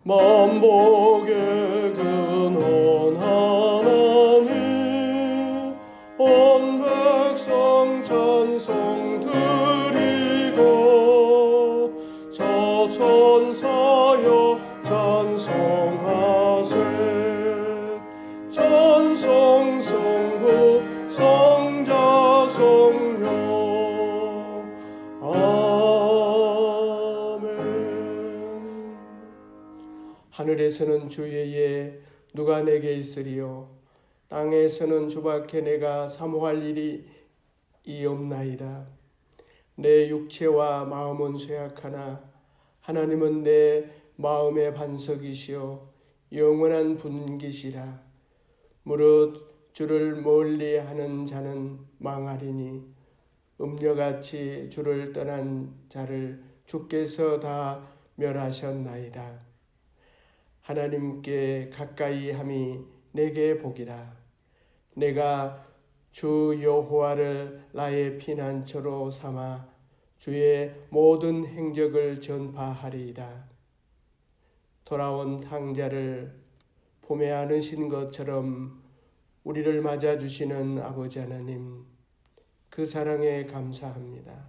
만복의 근원 하나님 온 백성 찬송 드리고 저 천사여 찬송하세 찬송 성부 성자 성령 하늘에서는 주의 누가 내게 있으리요 땅에서는 주밖에 내가 사모할 일이 없나이다. 내 육체와 마음은 쇠약하나 하나님은 내 마음의 반석이시요 영원한 분기시라. 무릇 주를 멀리하는 자는 망하리니 음녀같이 주를 떠난 자를 주께서 다 멸하셨나이다. 하나님께 가까이함이 내게 복이라. 내가 주 여호와를 나의 피난처로 삼아 주의 모든 행적을 전파하리이다. 돌아온 탕자를 봄에 안으신 것처럼 우리를 맞아주시는 아버지 하나님, 그 사랑에 감사합니다.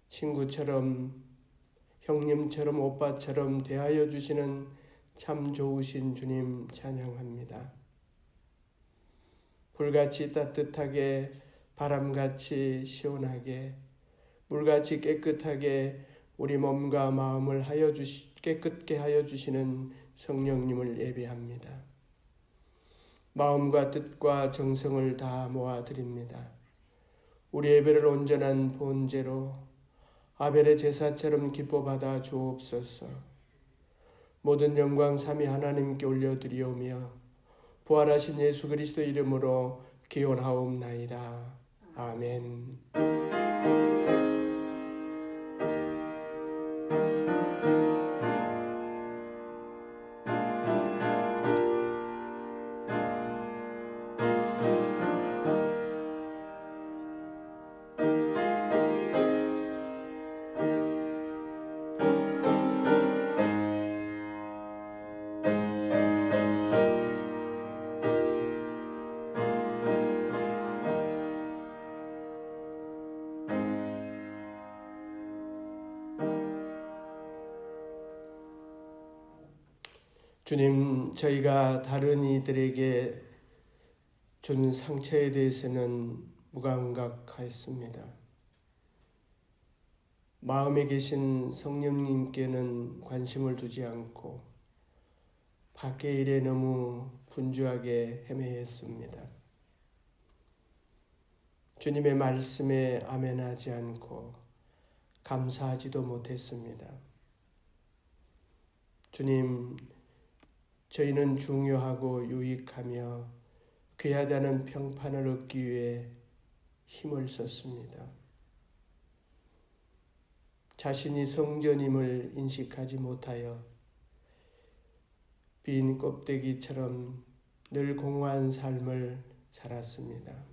친구처럼, 형님처럼, 오빠처럼 대하여 주시는 참 좋으신 주님 찬양합니다. 불같이 따뜻하게, 바람같이 시원하게, 물같이 깨끗하게 우리 몸과 마음을 깨끗게 하여 주시는 성령님을 예배합니다. 마음과 뜻과 정성을 다 모아드립니다. 우리 예배를 온전한 본제로 아벨의 제사처럼 기뻐받아 주옵소서. 모든 영광 삼위 하나님께 올려드리오며 부활하신 예수 그리스도 이름으로 기원하옵나이다. 아멘. 주님, 저희가 다른 이들에게 준 상처에 대해서는 무감각하였습니다. 마음에 계신 성령님께는 관심을 두지 않고 밖의 일에 너무 분주하게 헤매했습니다. 주님의 말씀에 아멘하지 않고 감사하지도 못했습니다. 주님, 저희는 중요하고 유익하며 귀하다는 평판을 얻기 위해 힘을 썼습니다. 자신이 성전임을 인식하지 못하여 빈 껍데기처럼 늘 공허한 삶을 살았습니다.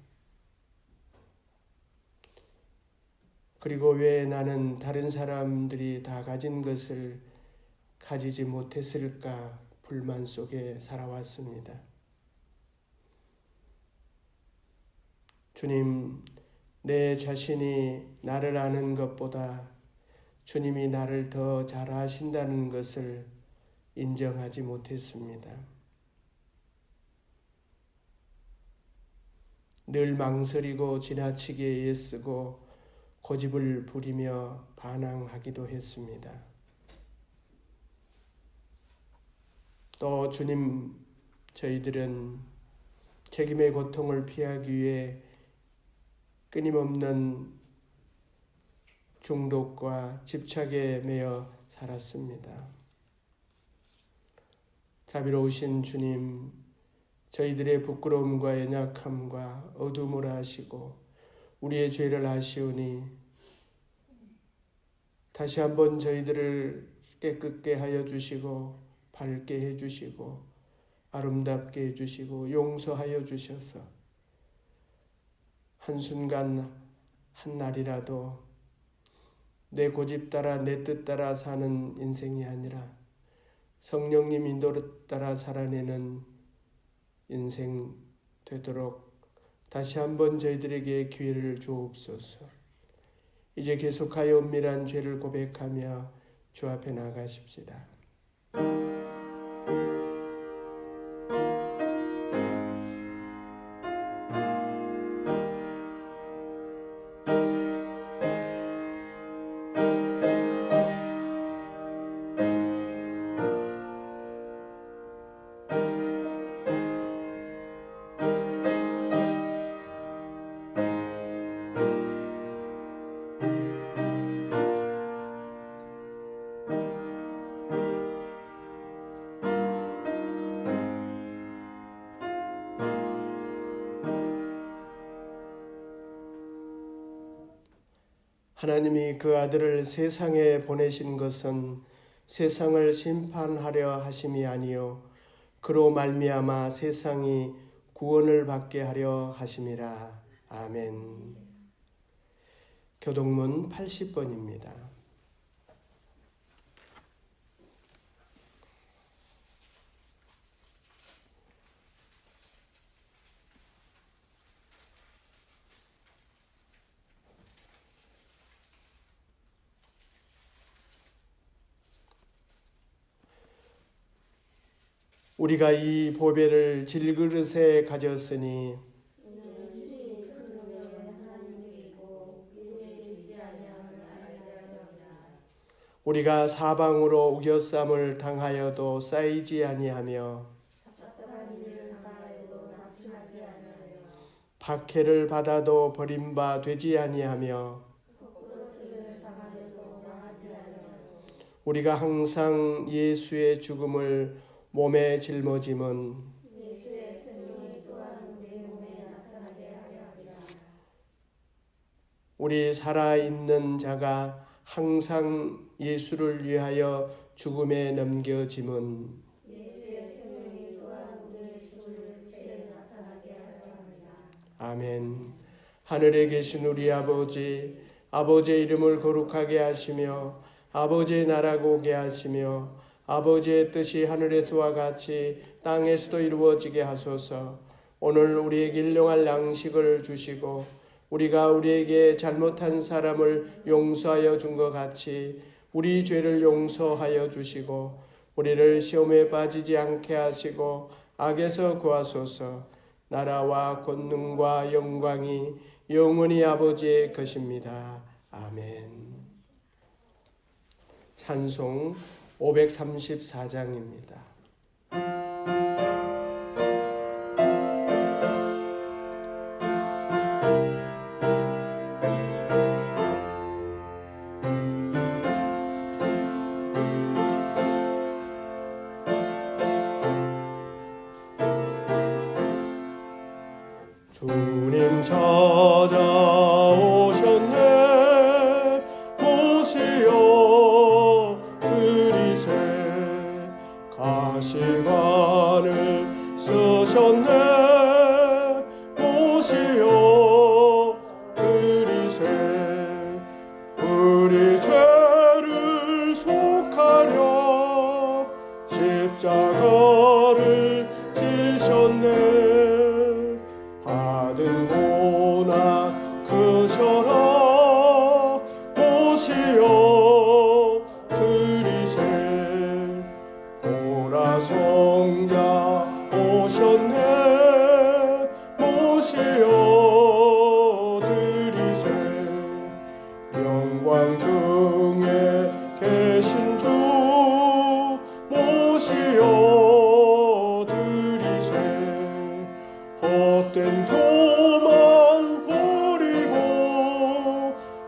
그리고 왜 나는 다른 사람들이 다 가진 것을 가지지 못했을까 불만 속에 살아왔습니다. 주님, 내 자신이 나를 아는 것보다 주님이 나를 더 잘 아신다는 것을 인정하지 못했습니다. 늘 망설이고 지나치게 애쓰고 고집을 부리며 반항하기도 했습니다. 또 주님, 저희들은 책임의 고통을 피하기 위해 끊임없는 중독과 집착에 매여 살았습니다. 자비로우신 주님, 저희들의 부끄러움과 연약함과 어둠을 아시고 우리의 죄를 아시오니 다시 한번 저희들을 깨끗게 하여 주시고 밝게 해주시고 아름답게 해주시고 용서하여 주셔서 한순간 한날이라도 내 고집 따라 내 뜻 따라 사는 인생이 아니라 성령님 인도를 따라 살아내는 인생 되도록 다시 한번 저희들에게 기회를 주옵소서. 이제 계속하여 은밀한 죄를 고백하며 주 앞에 나가십시다. 하나님이 그 아들을 세상에 보내신 것은 세상을 심판하려 하심이 아니요 그로 말미암아 세상이 구원을 받게 하려 하심이라. 아멘. 교동문 80번입니다. 우리가 이 보배를 질그릇에 가졌으니 우리가 사방으로 우겨쌈을 당하여도 쌓이지 아니하며 박해를 받아도 버림바 되지 아니하며 우리가 항상 예수의 죽음을 몸에 짊어짐은 예수의 생명이 또한 우리 몸에 나타나게 하려 합니다. 우리 살아있는 자가 항상 예수를 위하여 죽음에 넘겨짐은 예수의 생명이 또한 우리의 죽음을 죄에 나타나게 하려 합니다. 아멘. 하늘에 계신 우리 아버지, 아버지의 이름을 거룩하게 하시며 아버지의 나라가 오게 하시며 아버지의 뜻이 하늘에서와 같이 땅에서도 이루어지게 하소서. 오늘 우리에게 일용할 양식을 주시고 우리가 우리에게 잘못한 사람을 용서하여 준 것 같이 우리 죄를 용서하여 주시고 우리를 시험에 빠지지 않게 하시고 악에서 구하소서. 나라와 권능과 영광이 영원히 아버지의 것입니다. 아멘. 찬송 534장입니다. 주님 찾아오셨네 모시어 그리세 가시관을 쓰셨네 모시어 그리세 우리 죄를 속하려 십자가를 지셨네 받은 고난 크셔라 모시어 드리세 보라 성자 오셨네 모시어 드리세 영광 중에 계신 주 모시어 드리세 헛된 교만 버리고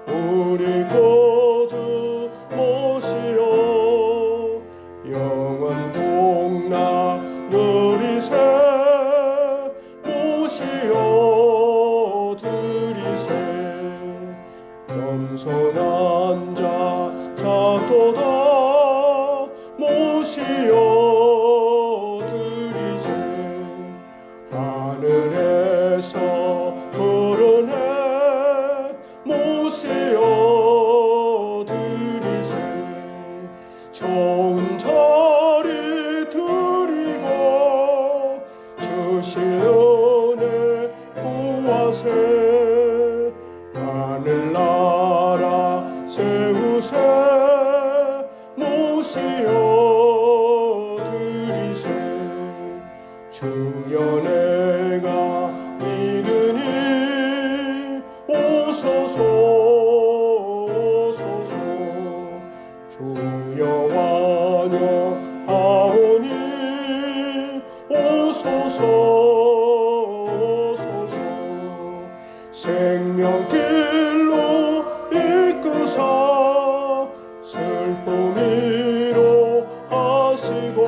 우리 구주 모시어 영원 복나 누리세 모시어 드리세 겸손한 자 찾도다 모시어 드리세 하늘에서 부르네 모시어 드리세 좋은 자리 주여 내가 믿으니 오소서 오소서 주여 완요하오니 오소서 오소서 생명길로 이끄사 슬픔이로 하시고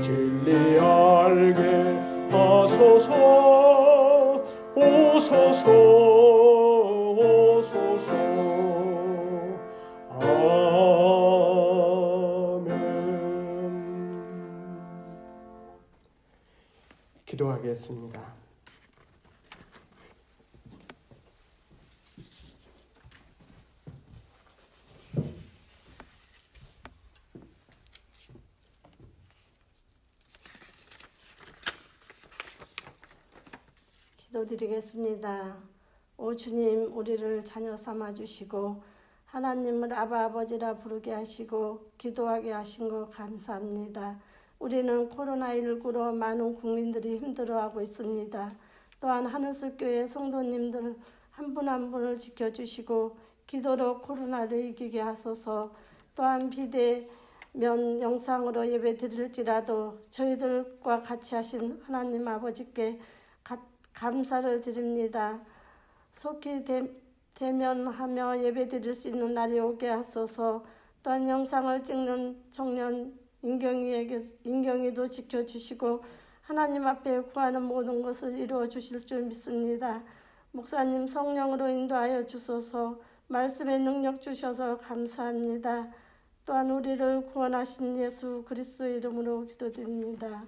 진리 알게 하소서 오소서 오소서 아멘. 기도하겠습니다. 기도드리겠습니다. 오 주님, 우리를 자녀 삼아주시고 하나님을 아바 아버지라 부르게 하시고 기도하게 하신 것 감사합니다. 우리는 코로나19로 많은 국민들이 힘들어하고 있습니다. 또한 하늘숲교회 성도님들 한 분 한 분을 지켜주시고 기도로 코로나를 이기게 하소서. 또한 비대면 영상으로 예배 드릴지라도 저희들과 같이 하신 하나님 아버지께 감사를 드립니다. 속히 대면하며 예배드릴 수 있는 날이 오게 하소서. 또한 영상을 찍는 청년 인경이도 지켜주시고 하나님 앞에 구하는 모든 것을 이루어 주실 줄 믿습니다. 목사님 성령으로 인도하여 주소서. 말씀의 능력 주셔서 감사합니다. 또한 우리를 구원하신 예수 그리스도 이름으로 기도드립니다.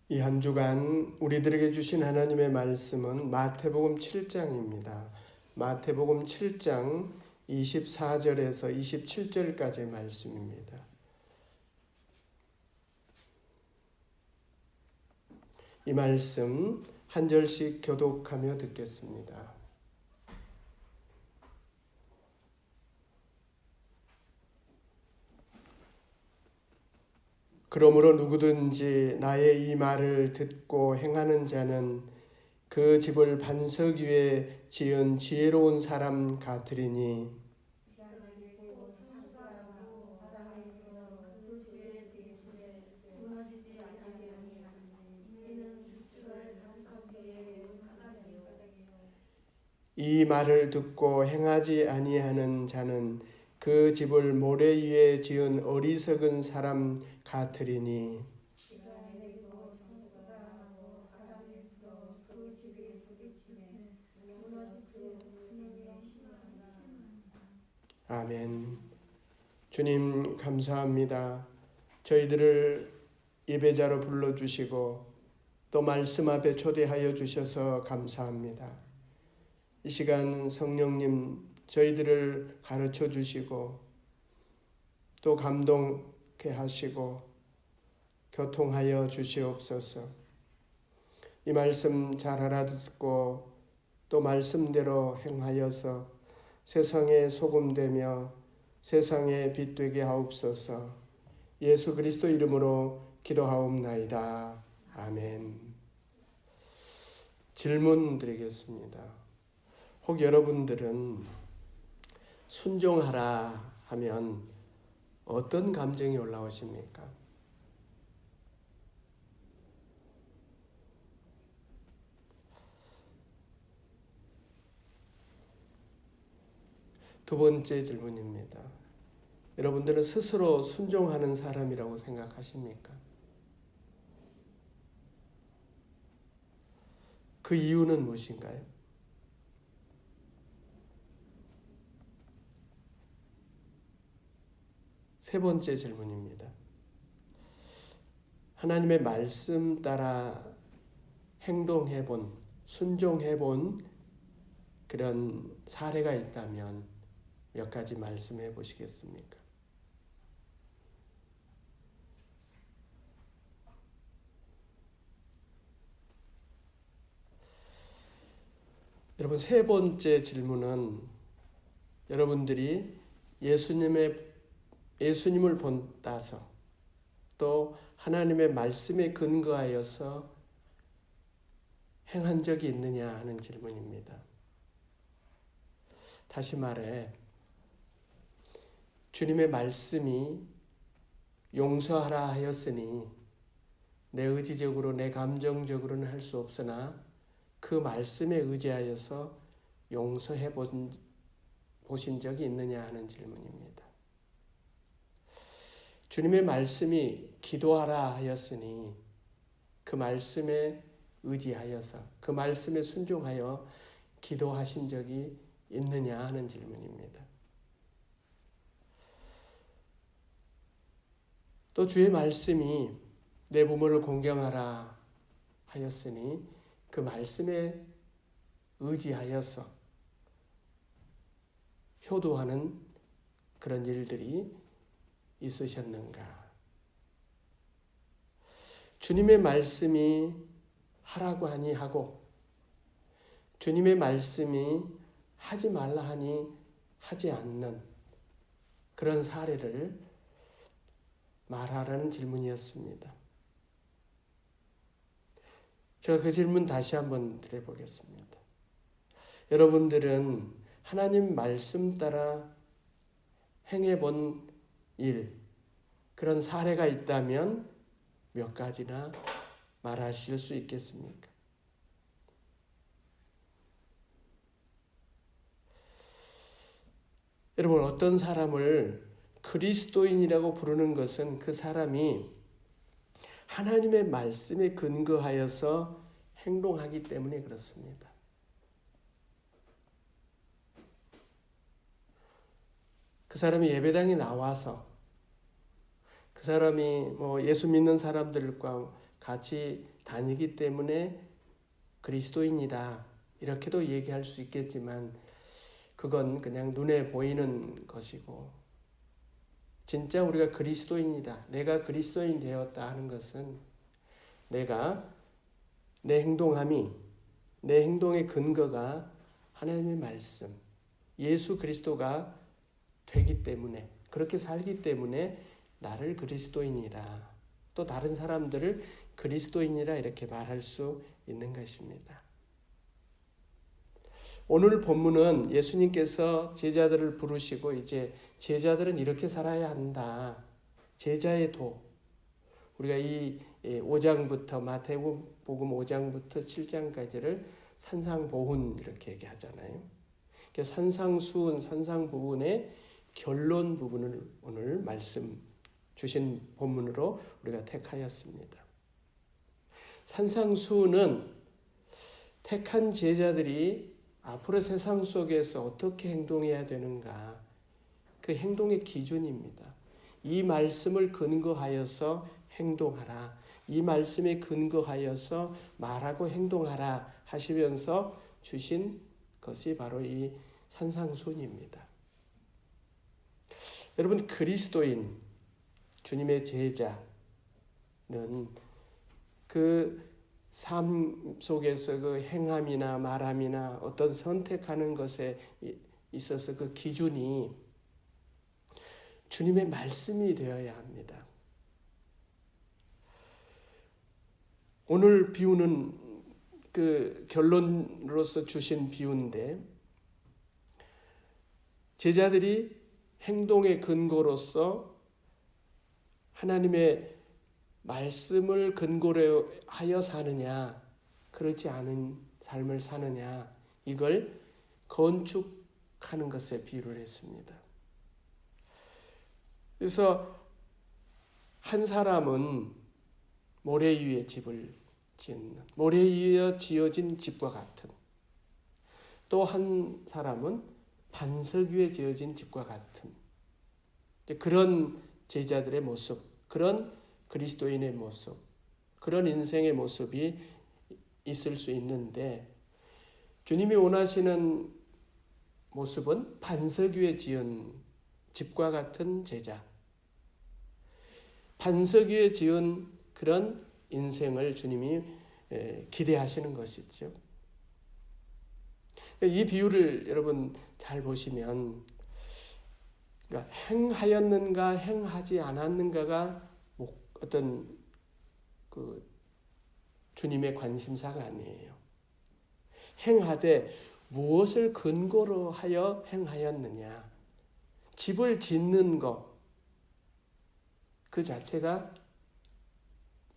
이 한 주간 우리들에게 주신 하나님의 말씀은 마태복음 7장입니다. 마태복음 7장 24절에서 27절까지의 말씀입니다. 이 말씀 한 절씩 교독하며 듣겠습니다. 그러므로 누구든지 나의 이 말을 듣고 행하는 자는 그 집을 반석 위에 지은 지혜로운 사람 같으리니 이 말을 듣고 행하지 아니하는 자는 그 집을 모래 위에 지은 어리석은 사람 같으리니 아멘. 주님 감사합니다. 저희들을 예배자로 불러주시고 또 말씀 앞에 초대하여 주셔서 감사합니다. 이 시간 성령님 저희들을 가르쳐 주시고 또 감동케 하시고 교통하여 주시옵소서. 이 말씀 잘 알아듣고 또 말씀대로 행하여서 세상에 소금되며 세상에 빛되게 하옵소서. 예수 그리스도 이름으로 기도하옵나이다. 아멘. 질문 드리겠습니다. 혹 여러분들은 순종하라 하면 어떤 감정이 올라오십니까? 두 번째 질문입니다. 여러분들은 스스로 순종하는 사람이라고 생각하십니까? 그 이유는 무엇인가요? 세 번째 질문입니다. 하나님의 말씀 따라 행동해본, 순종해본 그런 사례가 있다면 몇 가지 말씀해 보시겠습니까? 여러분, 세 번째 질문은 여러분들이 예수님을 본따서 또 하나님의 말씀에 근거하여서 행한 적이 있느냐 하는 질문입니다. 다시 말해, 주님의 말씀이 용서하라 하였으니 내 의지적으로 내 감정적으로는 할 수 없으나 그 말씀에 의지하여서 용서해 보신 적이 있느냐 하는 질문입니다. 주님의 말씀이 기도하라 하였으니 그 말씀에 의지하여서 그 말씀에 순종하여 기도하신 적이 있느냐 하는 질문입니다. 또 주의 말씀이 내 부모를 공경하라 하였으니 그 말씀에 의지하여서 효도하는 그런 일들이 있으셨는가? 주님의 말씀이 하라고 하니 하고 주님의 말씀이 하지 말라 하니 하지 않는 그런 사례를 말하라는 질문이었습니다. 제가 그 질문 다시 한번 드려보겠습니다. 여러분들은 하나님 말씀 따라 행해본 일, 그런 사례가 있다면 몇 가지나 말하실 수 있겠습니까? 여러분, 어떤 사람을 그리스도인이라고 부르는 것은 그 사람이 하나님의 말씀에 근거하여서 행동하기 때문에 그렇습니다. 그 사람이 예배당에 나와서 그 사람이 예수 믿는 사람들과 같이 다니기 때문에 그리스도인이다 이렇게도 얘기할 수 있겠지만 그건 그냥 눈에 보이는 것이고 진짜 우리가 그리스도인이다, 내가 그리스도인 되었다 하는 것은 내가 내 행동의 근거가 하나님의 말씀, 예수 그리스도가 되기 때문에, 그렇게 살기 때문에 나를 그리스도인이라, 또 다른 사람들을 그리스도인이라 이렇게 말할 수 있는 것입니다. 오늘 본문은 예수님께서 제자들을 부르시고 이제 제자들은 이렇게 살아야 한다. 제자의 도. 우리가 이 5장부터 마태복음 5장부터 7장까지를 산상보훈 이렇게 얘기하잖아요. 산상수훈, 산상보훈의 결론 부분을 오늘 말씀 주신 본문으로 우리가 택하였습니다. 산상수훈은 택한 제자들이 앞으로 세상 속에서 어떻게 행동해야 되는가, 그 행동의 기준입니다. 이 말씀을 근거하여서 행동하라, 이 말씀에 근거하여서 말하고 행동하라 하시면서 주신 것이 바로 이 산상수훈입니다. 여러분, 그리스도인, 주님의 제자는 그 삶 속에서 그 행함이나 말함이나 어떤 선택하는 것에 있어서 그 기준이 주님의 말씀이 되어야 합니다. 오늘 비유는 그 결론으로서 주신 비유인데 제자들이 행동의 근거로서 하나님의 말씀을 근거로 하여 사느냐, 그렇지 않은 삶을 사느냐, 이걸 건축하는 것에 비유를 했습니다. 그래서 한 사람은 모래 위에 집을 짓는, 모래 위에 지어진 집과 같은, 또 한 사람은 반석 위에 지어진 집과 같은 그런 제자들의 모습, 그런 그리스도인의 모습, 그런 인생의 모습이 있을 수 있는데 주님이 원하시는 모습은 반석 위에 지은 집과 같은 제자, 반석 위에 지은 그런 인생을 주님이 기대하시는 것이죠. 이 비유를 여러분 잘 보시면 그러니까 행하였는가 행하지 않았는가가 어떤 그 주님의 관심사가 아니에요. 행하되 무엇을 근거로 하여 행하였느냐. 집을 짓는 것 그 자체가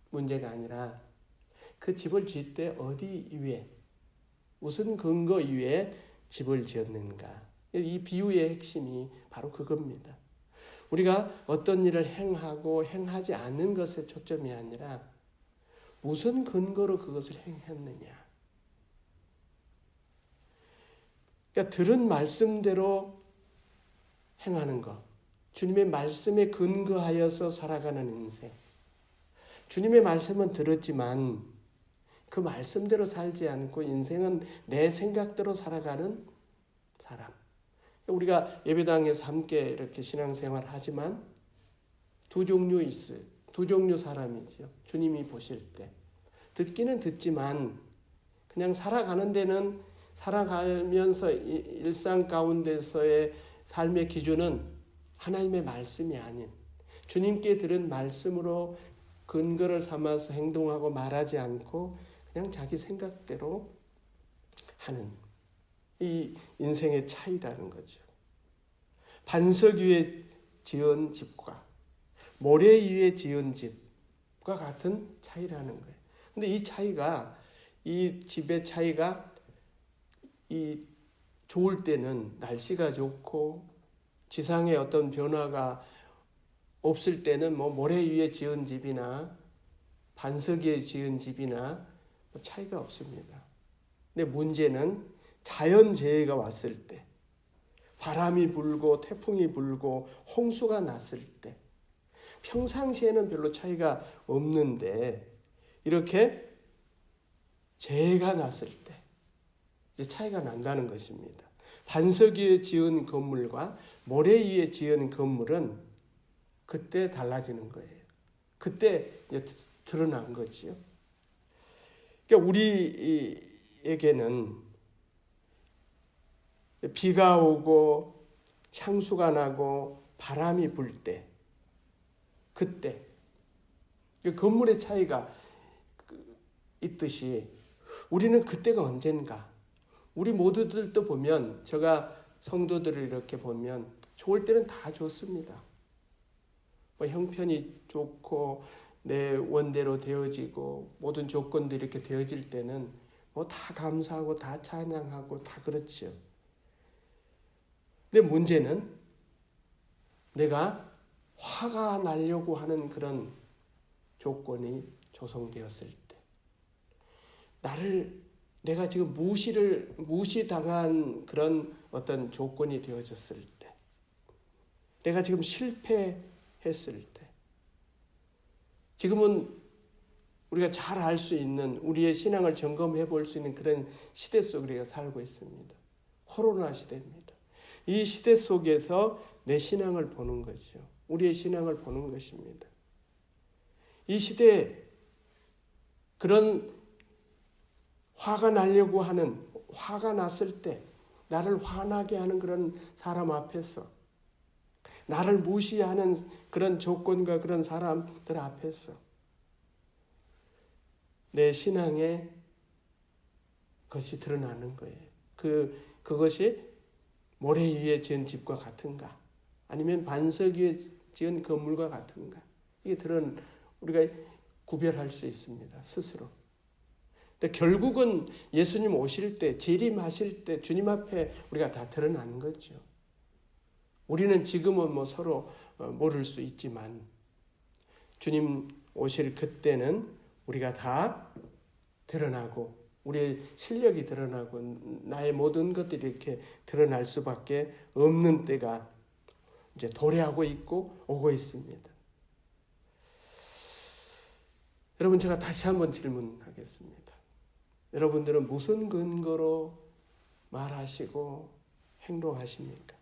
문제가 아니라 그 집을 짓을 때 어디 위에 무슨 근거 위에 집을 지었는가. 이 비유의 핵심이 바로 그겁니다. 우리가 어떤 일을 행하고 행하지 않는 것에 초점이 아니라 무슨 근거로 그것을 행했느냐. 그러니까 들은 말씀대로 행하는 것. 주님의 말씀에 근거하여서 살아가는 인생. 주님의 말씀은 들었지만 그 말씀대로 살지 않고 인생은 내 생각대로 살아가는 사람. 우리가 예배당에서 함께 이렇게 신앙생활을 하지만 두 종류 있어요. 두 종류 사람이죠. 주님이 보실 때. 듣기는 듣지만 그냥 살아가는 데는 살아가면서 일상 가운데서의 삶의 기준은 하나님의 말씀이 아닌 주님께 들은 말씀으로 근거를 삼아서 행동하고 말하지 않고 그냥 자기 생각대로 하는 이 인생의 차이라는 거죠. 반석 위에 지은 집과 모래 위에 지은 집과 같은 차이라는 거예요. 근데 이 차이가 이 집의 차이가 이 좋을 때는 날씨가 좋고 지상에 어떤 변화가 없을 때는 뭐 모래 위에 지은 집이나 반석 위에 지은 집이나 차이가 없습니다. 근데 문제는 자연재해가 왔을 때, 바람이 불고 태풍이 불고 홍수가 났을 때, 평상시에는 별로 차이가 없는데 이렇게 재해가 났을 때 이제 차이가 난다는 것입니다. 반석 위에 지은 건물과 모래 위에 지은 건물은 그때 달라지는 거예요. 그때 이제 드러난 거죠. 그러니까 우리에게는 비가 오고 창수가 나고 바람이 불 때, 그때 건물의 차이가 있듯이 우리는 그때가 언젠가. 우리 모두들도 보면 제가 성도들을 이렇게 보면 좋을 때는 다 좋습니다. 뭐 형편이 좋고 내 원대로 되어지고 모든 조건들이 이렇게 되어질 때는 뭐 다 감사하고 다 찬양하고 다 그렇죠. 근데 문제는 내가 화가 나려고 하는 그런 조건이 조성되었을 때, 내가 지금 무시당한 그런 어떤 조건이 되어졌을 때, 내가 지금 실패했을 때, 지금은 우리가 잘 알 수 있는 우리의 신앙을 점검해 볼 수 있는 그런 시대 속에 우리가 살고 있습니다. 코로나 시대입니다. 이 시대 속에서 내 신앙을 보는 거죠. 우리의 신앙을 보는 것입니다. 이 시대에 그런 화가 나려고 하는, 화가 났을 때 나를 화나게 하는 그런 사람 앞에서, 나를 무시하는 그런 조건과 그런 사람들 앞에서 내 신앙의 것이 드러나는 거예요. 그것이 모래 위에 지은 집과 같은가? 아니면 반석 위에 지은 건물과 같은가? 이게 우리가 구별할 수 있습니다. 스스로. 근데 결국은 예수님 오실 때, 재림하실 때 주님 앞에 우리가 다 드러나는 거죠. 우리는 지금은 뭐 서로 모를 수 있지만 주님 오실 그때는 우리가 다 드러나고 우리의 실력이 드러나고 나의 모든 것들이 이렇게 드러날 수밖에 없는 때가 이제 도래하고 있고 오고 있습니다. 여러분, 제가 다시 한번 질문하겠습니다. 여러분들은 무슨 근거로 말하시고 행동하십니까?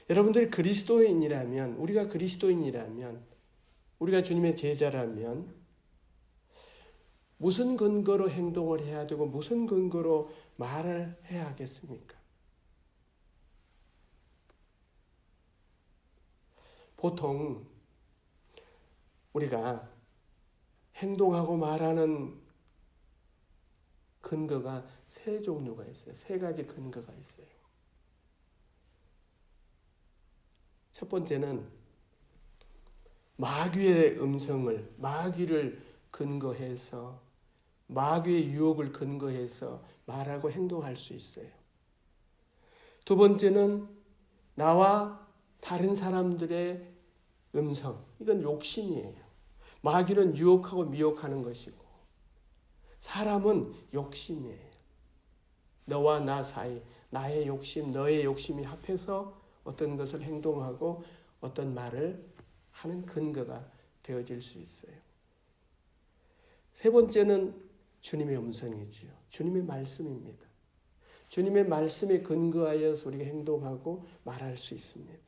여러분들이 그리스도인이라면, 우리가 그리스도인이라면, 우리가 주님의 제자라면 무슨 근거로 행동을 해야 되고 무슨 근거로 말을 해야 하겠습니까? 보통 우리가 행동하고 말하는 근거가 세 종류가 있어요. 세 가지 근거가 있어요. 첫 번째는 마귀의 음성을, 마귀를 근거해서, 마귀의 유혹을 근거해서 말하고 행동할 수 있어요. 두 번째는 나와 다른 사람들의 음성, 이건 욕심이에요. 마귀는 유혹하고 미혹하는 것이고 사람은 욕심이에요. 너와 나 사이, 나의 욕심, 너의 욕심이 합해서 어떤 것을 행동하고 어떤 말을 하는 근거가 되어질 수 있어요. 세 번째는 주님의 음성이지요. 주님의 말씀입니다. 주님의 말씀에 근거하여서 우리가 행동하고 말할 수 있습니다.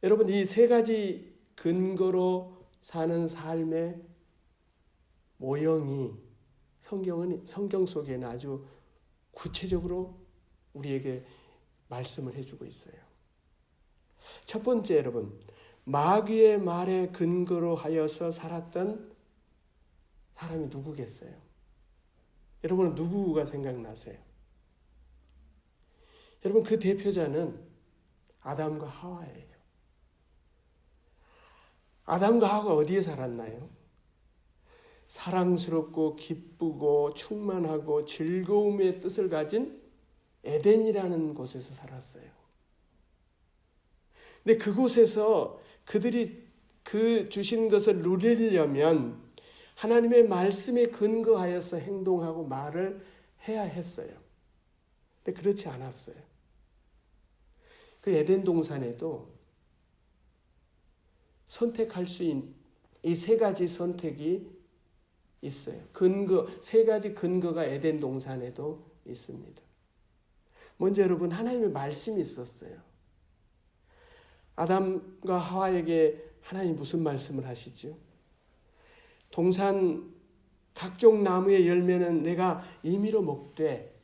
여러분, 이 세 가지 근거로 사는 삶의 모형이 성경 속에는 아주 구체적으로 우리에게 말씀을 해주고 있어요. 첫 번째, 여러분, 마귀의 말에 근거로 하여서 살았던 사람이 누구겠어요? 여러분은 누구가 생각나세요? 여러분, 그 대표자는 아담과 하와예요. 아담과 하와가 어디에 살았나요? 사랑스럽고 기쁘고 충만하고 즐거움의 뜻을 가진 에덴이라는 곳에서 살았어요. 근데 그곳에서 그들이 그 주신 것을 누리려면 하나님의 말씀에 근거하여서 행동하고 말을 해야 했어요. 근데 그렇지 않았어요. 그 에덴 동산에도 선택할 수 있는 이 세 가지 선택이 있어요. 세 가지 근거가 에덴 동산에도 있습니다. 먼저 여러분, 하나님의 말씀이 있었어요. 아담과 하와에게 하나님이 무슨 말씀을 하시죠? 동산 각종 나무의 열매는 내가 임의로 먹되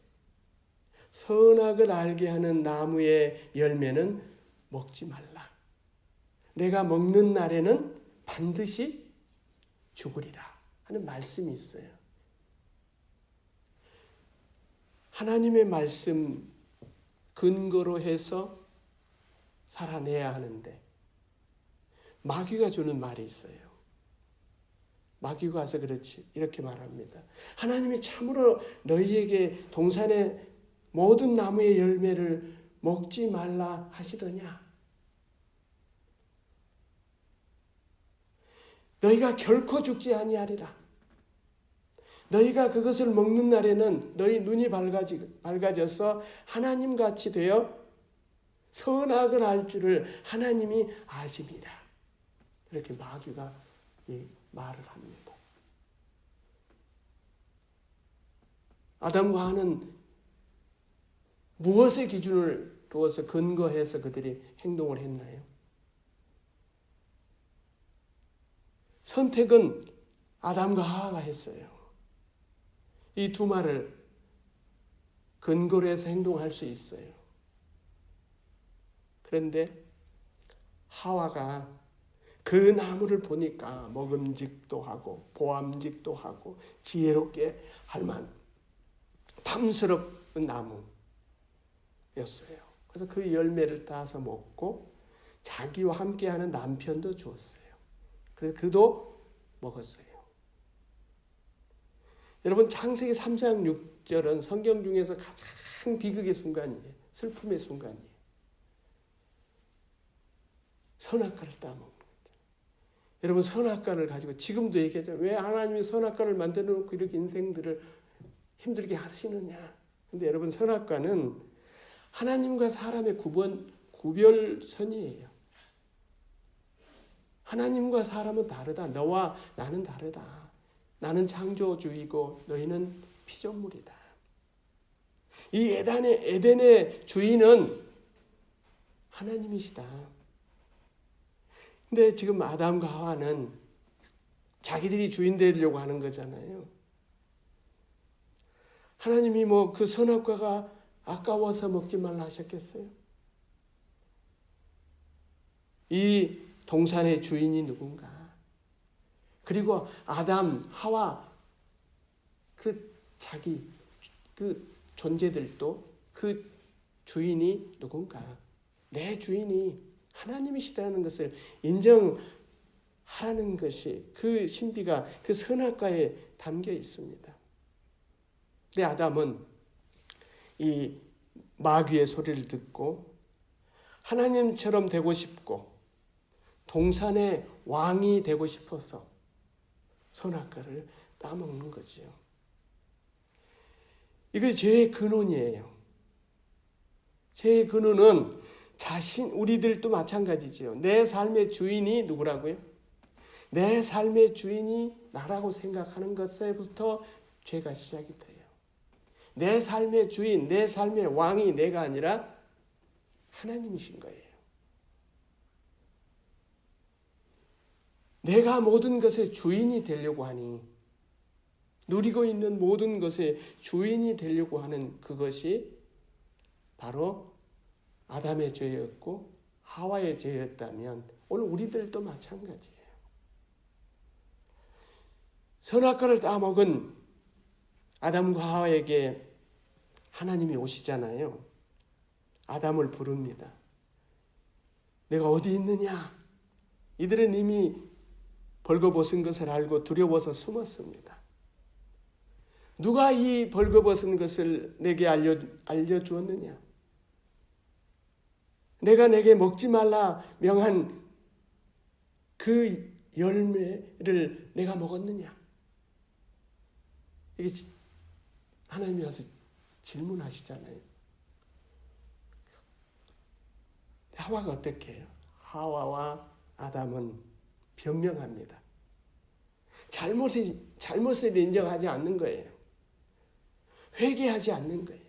선악을 알게 하는 나무의 열매는 먹지 말라. 내가 먹는 날에는 반드시 죽으리라 하는 말씀이 있어요. 하나님의 말씀 근거로 해서 살아내야 하는데 마귀가 주는 말이 있어요. 마귀가 와서 그렇지 이렇게 말합니다. 하나님이 참으로 너희에게 동산의 모든 나무의 열매를 먹지 말라 하시더냐? 너희가 결코 죽지 아니하리라. 너희가 그것을 먹는 날에는 너희 눈이 밝아져서 하나님같이 되어 선악을 알 줄을 하나님이 아십니다. 이렇게 마귀가 이 말을 합니다. 아담과 하와는 무엇의 기준을 두어서 근거해서 그들이 행동을 했나요? 선택은 아담과 하와가 했어요. 이 두 말을 근거로 해서 행동할 수 있어요. 그런데 하와가 그 나무를 보니까 먹음직도 하고 보암직도 하고 지혜롭게 할 만한 탐스러운 나무였어요. 그래서 그 열매를 따서 먹고 자기와 함께하는 남편도 주었어요. 그래서 그도 먹었어요. 여러분, 창세기 3장 6절은 성경 중에서 가장 비극의 순간이에요. 슬픔의 순간이에요. 선악과를 따먹는 거죠. 여러분, 선악과를 가지고 지금도 얘기하잖아요. 왜 하나님이 선악과를 만들어 놓고 이렇게 인생들을 힘들게 하시느냐. 근데 여러분, 선악과는 하나님과 사람의 구별선이에요. 하나님과 사람은 다르다. 너와 나는 다르다. 나는 창조주이고 너희는 피조물이다. 이 에덴의 주인은 하나님이시다. 근데 지금 아담과 하와는 자기들이 주인 되려고 하는 거잖아요. 하나님이 뭐 그 선악과가 아까워서 먹지 말라 하셨겠어요? 이 동산의 주인이 누군가? 그리고 아담, 하와 그 존재들도 그 주인이 누군가? 내 주인이 하나님이시다는 것을 인정하라는 것이 그 신비가 그 선악과에 담겨 있습니다. 근데 아담은 이 마귀의 소리를 듣고 하나님처럼 되고 싶고 동산의 왕이 되고 싶어서 선악과를 따먹는 거죠. 이게 죄의 근원이에요. 죄의 근원은 우리들도 마찬가지죠. 내 삶의 주인이 누구라고요? 내 삶의 주인이 나라고 생각하는 것에부터 죄가 시작이 돼요. 내 삶의 주인, 내 삶의 왕이 내가 아니라 하나님이신 거예요. 내가 모든 것의 주인이 되려고 하니, 누리고 있는 모든 것의 주인이 되려고 하는 그것이 바로 아담의 죄였고 하와의 죄였다면 오늘 우리들도 마찬가지예요. 선악과를 따먹은 아담과 하와에게 하나님이 오시잖아요. 아담을 부릅니다. 내가 어디 있느냐? 이들은 이미 벌거벗은 것을 알고 두려워서 숨었습니다. 누가 이 벌거벗은 것을 내게 알려주었느냐? 내가 내게 먹지 말라 명한 그 열매를 내가 먹었느냐? 이게 하나님이 와서 질문하시잖아요. 하와가 어떻게 해요? 하와와 아담은 변명합니다. 잘못을 인정하지 않는 거예요. 회개하지 않는 거예요.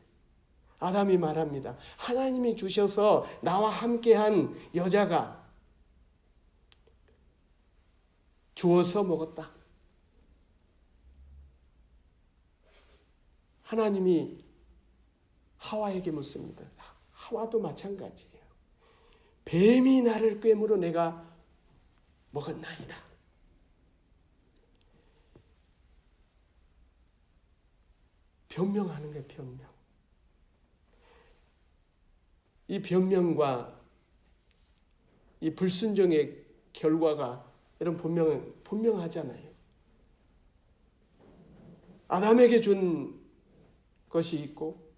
아담이 말합니다. 하나님이 주셔서 나와 함께한 여자가 주어서 먹었다. 하나님이 하와에게 묻습니다. 하와도 마찬가지예요. 뱀이 나를 꿰물어 내가 먹었나이다. 변명하는 거예요. 변명. 이 변명과 이 불순종의 결과가 여러분 분명하잖아요. 아담에게 준 것이 있고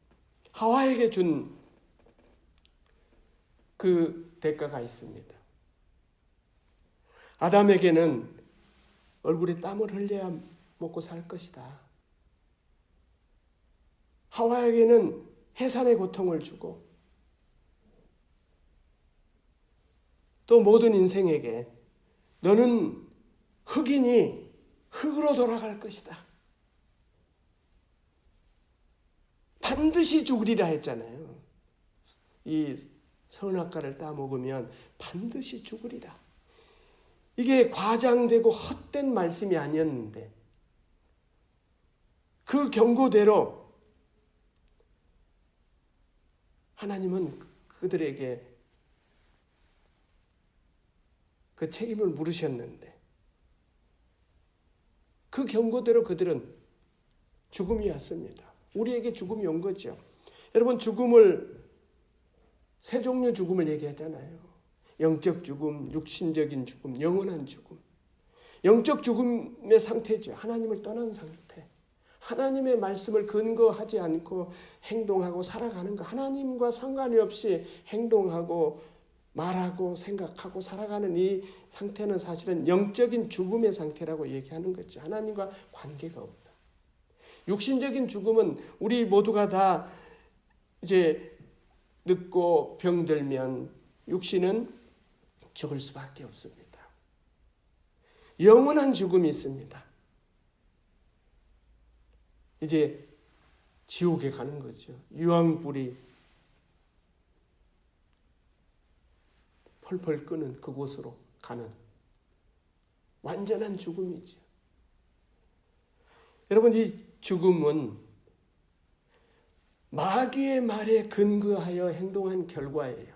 하와에게 준 그 대가가 있습니다. 아담에게는 얼굴에 땀을 흘려야 먹고 살 것이다. 하와에게는 해산의 고통을 주고 또 모든 인생에게 너는 흙이니 흙으로 돌아갈 것이다. 반드시 죽으리라 했잖아요. 이 선악과를 따먹으면 반드시 죽으리라. 이게 과장되고 헛된 말씀이 아니었는데 그 경고대로 하나님은 그들에게 그 책임을 물으셨는데 그 경고대로 그들은 죽음이 왔습니다. 우리에게 죽음이 온 거죠. 여러분 세 종류 죽음을 얘기하잖아요. 영적 죽음, 육신적인 죽음, 영원한 죽음. 영적 죽음의 상태죠. 하나님을 떠난 상태. 하나님의 말씀을 근거하지 않고 행동하고 살아가는 거. 하나님과 상관이 없이 행동하고 말하고 생각하고 살아가는 이 상태는 사실은 영적인 죽음의 상태라고 얘기하는 거죠. 하나님과 관계가 없다. 육신적인 죽음은 우리 모두가 다 이제 늙고 병들면 육신은 죽을 수밖에 없습니다. 영원한 죽음이 있습니다. 이제 지옥에 가는 거죠. 유황불이 펄펄 끄는 그곳으로 가는 완전한 죽음이죠. 여러분, 이 죽음은 마귀의 말에 근거하여 행동한 결과예요.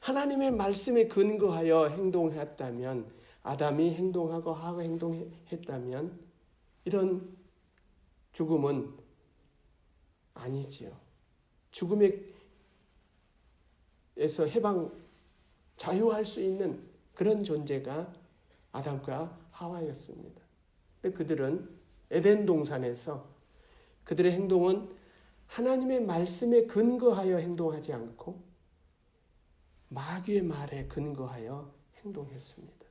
하나님의 말씀에 근거하여 행동했다면, 아담이 행동하고 하와 행동했다면 이런 죽음은 아니지요. 죽음에서 자유할 수 있는 그런 존재가 아담과 하와였습니다. 그들은 에덴 동산에서 그들의 행동은 하나님의 말씀에 근거하여 행동하지 않고 마귀의 말에 근거하여 행동했습니다.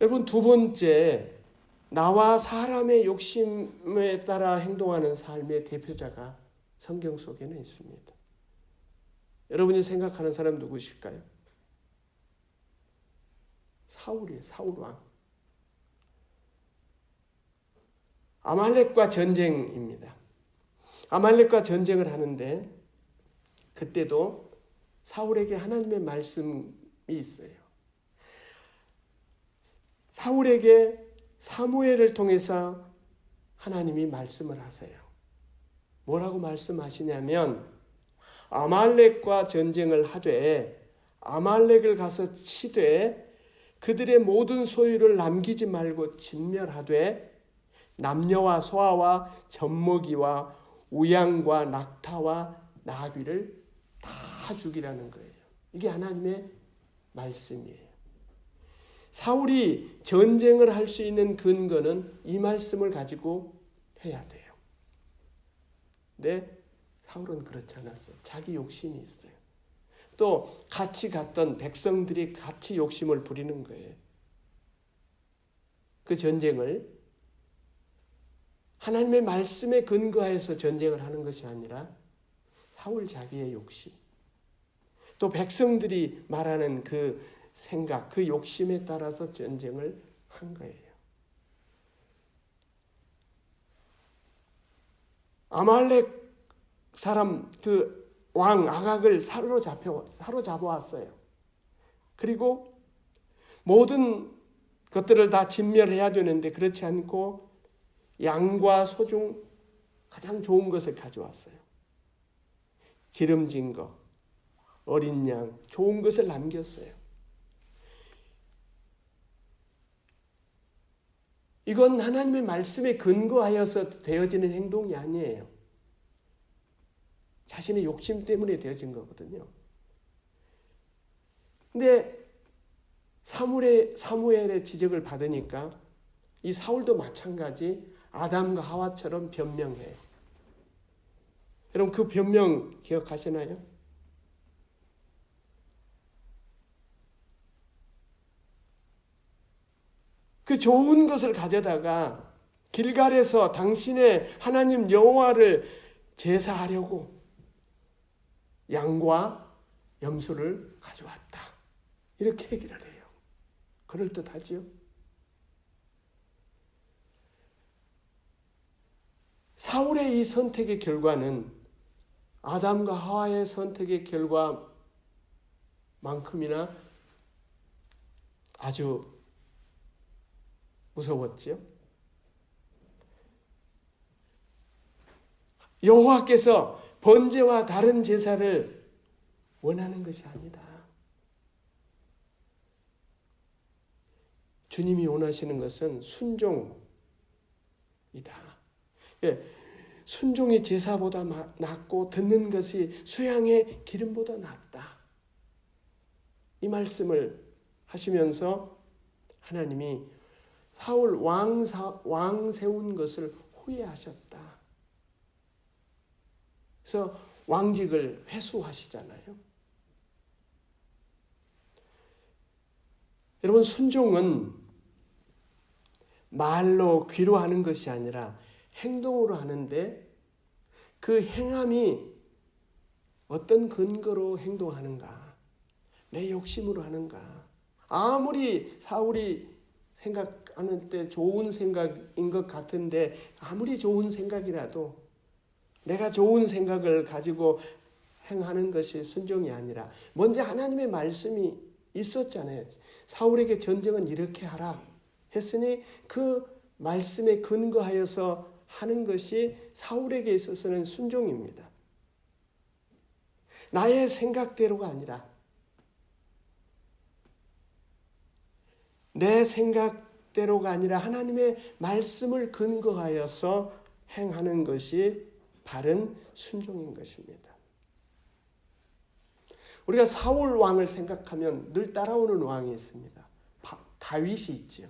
여러분, 두 번째, 나와 사람의 욕심에 따라 행동하는 삶의 대표자가 성경 속에는 있습니다. 여러분이 생각하는 사람 누구실까요? 사울이에요. 사울 왕. 아말렉과 전쟁입니다. 아말렉과 전쟁을 하는데 그때도 사울에게 하나님의 말씀이 있어요. 사울에게 사무엘을 통해서 하나님이 말씀을 하세요. 뭐라고 말씀하시냐면, 아말렉과 전쟁을 하되 아말렉을 가서 치되 그들의 모든 소유를 남기지 말고 진멸하되 남녀와 소아와 젖먹이와 우양과 낙타와 나귀를 다 죽이라는 거예요. 이게 하나님의 말씀이에요. 사울이 전쟁을 할 수 있는 근거는 이 말씀을 가지고 해야 돼요. 근데 사울은 그렇지 않았어요. 자기 욕심이 있어요. 또 같이 갔던 백성들이 같이 욕심을 부리는 거예요. 그 전쟁을 하나님의 말씀에 근거해서 전쟁을 하는 것이 아니라 사울 자기의 욕심, 또 백성들이 말하는 그 생각, 그 욕심에 따라서 전쟁을 한 거예요. 아말렉 사람 그 왕 아각을 사로잡아 왔어요. 그리고 모든 것들을 다 진멸해야 되는데 그렇지 않고 양과 소 중 가장 좋은 것을 가져왔어요. 기름진 것, 어린 양, 좋은 것을 남겼어요. 이건 하나님의 말씀에 근거하여서 되어지는 행동이 아니에요. 자신의 욕심 때문에 되어진 거거든요. 근데 사무엘의 지적을 받으니까 이 사울도 마찬가지 아담과 하와처럼 변명해요. 여러분, 그 변명 기억하시나요? 그 좋은 것을 가져다가 길갈에서 당신의 하나님 여호와를 제사하려고 양과 염소를 가져왔다. 이렇게 얘기를 해요. 그럴듯하지요? 사울의 이 선택의 결과는 아담과 하와의 선택의 결과만큼이나 아주 무서웠죠. 여호와께서 번제와 다른 제사를 원하는 것이 아니다. 주님이 원하시는 것은 순종이다. 순종이 제사보다 낫고 듣는 것이 수양의 기름보다 낫다. 이 말씀을 하시면서 하나님이 사울 왕 세운 것을 후회하셨다. 그래서 왕직을 회수하시잖아요. 여러분, 순종은 말로 귀로 하는 것이 아니라 행동으로 하는데 그 행함이 어떤 근거로 행동하는가, 내 욕심으로 하는가, 아무리 사울이 생각하는 때 좋은 생각인 것 같은데 아무리 좋은 생각이라도 내가 좋은 생각을 가지고 행하는 것이 순종이 아니라 먼저 하나님의 말씀이 있었잖아요. 사울에게 전쟁은 이렇게 하라 했으니 그 말씀에 근거하여서 하는 것이 사울에게 있어서는 순종입니다. 나의 생각대로가 아니라 내 생각대로가 아니라 하나님의 말씀을 근거하여서 행하는 것이 바른 순종인 것입니다. 우리가 사울 왕을 생각하면 늘 따라오는 왕이 있습니다. 다윗이 있지요.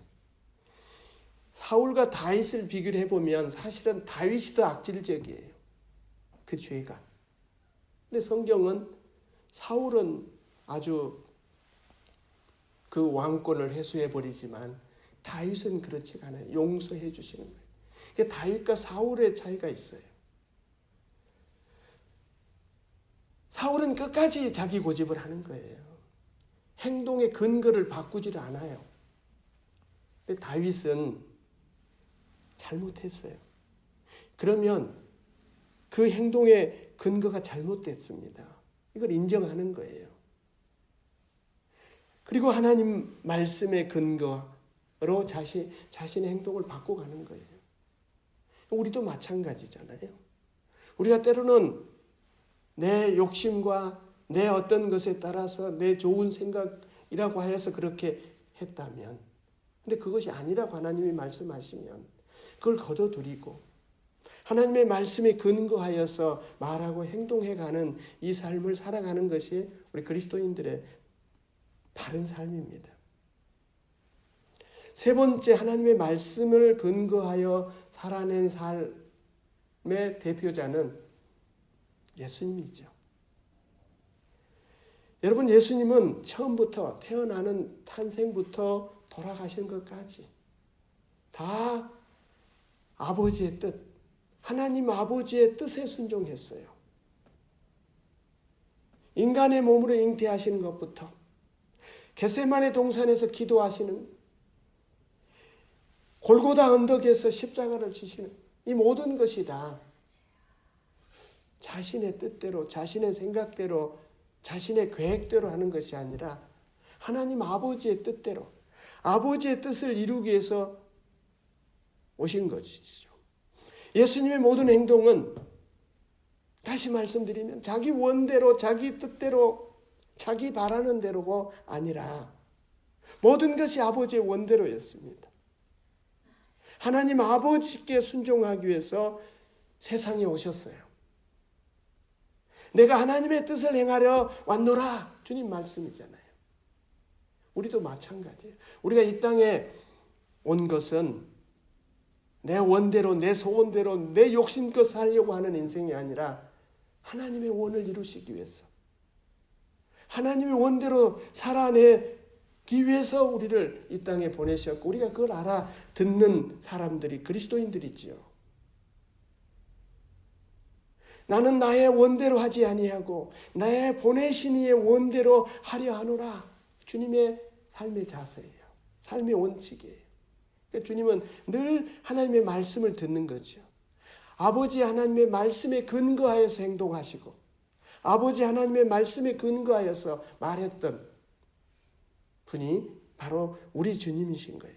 사울과 다윗을 비교를 해보면 사실은 다윗이 더 악질적이에요. 그 죄가. 근데 성경은 사울은 아주 그 왕권을 해소해버리지만 다윗은 그렇지가 않아요. 용서해 주시는 거예요. 그러니까 다윗과 사울의 차이가 있어요. 사울은 끝까지 자기 고집을 하는 거예요. 행동의 근거를 바꾸지를 않아요. 근데 다윗은 잘못했어요. 그러면 그 행동의 근거가 잘못됐습니다. 이걸 인정하는 거예요. 그리고 하나님 말씀의 근거로 자신의 행동을 바꿔가는 거예요. 우리도 마찬가지잖아요. 우리가 때로는 내 욕심과 내 어떤 것에 따라서 내 좋은 생각이라고 하여서 그렇게 했다면, 근데 그것이 아니라고 하나님이 말씀하시면 그걸 거둬들이고 하나님의 말씀에 근거하여서 말하고 행동해가는 이 삶을 살아가는 것이 우리 그리스도인들의 바른 삶입니다. 세 번째, 하나님의 말씀을 근거하여 살아낸 삶의 대표자는 예수님이죠. 여러분, 예수님은 처음부터 태어나는 탄생부터 돌아가신 것까지 다 아버지의 뜻, 하나님 아버지의 뜻에 순종했어요. 인간의 몸으로 잉태하시는 것부터 겟세마네 동산에서 기도하시는, 골고다 언덕에서 십자가를 지시는 이 모든 것이 다 자신의 뜻대로, 자신의 생각대로, 자신의 계획대로 하는 것이 아니라 하나님 아버지의 뜻대로, 아버지의 뜻을 이루기 위해서 오신 것이죠. 예수님의 모든 행동은 다시 말씀드리면 자기 원대로, 자기 뜻대로, 자기 바라는 대로가 아니라 모든 것이 아버지의 원대로였습니다. 하나님 아버지께 순종하기 위해서 세상에 오셨어요. 내가 하나님의 뜻을 행하려 왔노라, 주님 말씀이잖아요. 우리도 마찬가지예요. 우리가 이 땅에 온 것은 내 원대로, 내 소원대로, 내 욕심껏 살려고 하는 인생이 아니라 하나님의 원을 이루시기 위해서, 하나님의 원대로 살아내기 위해서 우리를 이 땅에 보내셨고, 우리가 그걸 알아듣는 사람들이 그리스도인들이지요. 나는 나의 원대로 하지 아니하고 나의 보내신 이의 원대로 하려 하노라. 주님의 삶의 자세예요. 삶의 원칙이에요. 그러니까 주님은 늘 하나님의 말씀을 듣는 거죠. 아버지 하나님의 말씀에 근거하여서 행동하시고 아버지 하나님의 말씀에 근거하여서 말했던 분이 바로 우리 주님이신 거예요.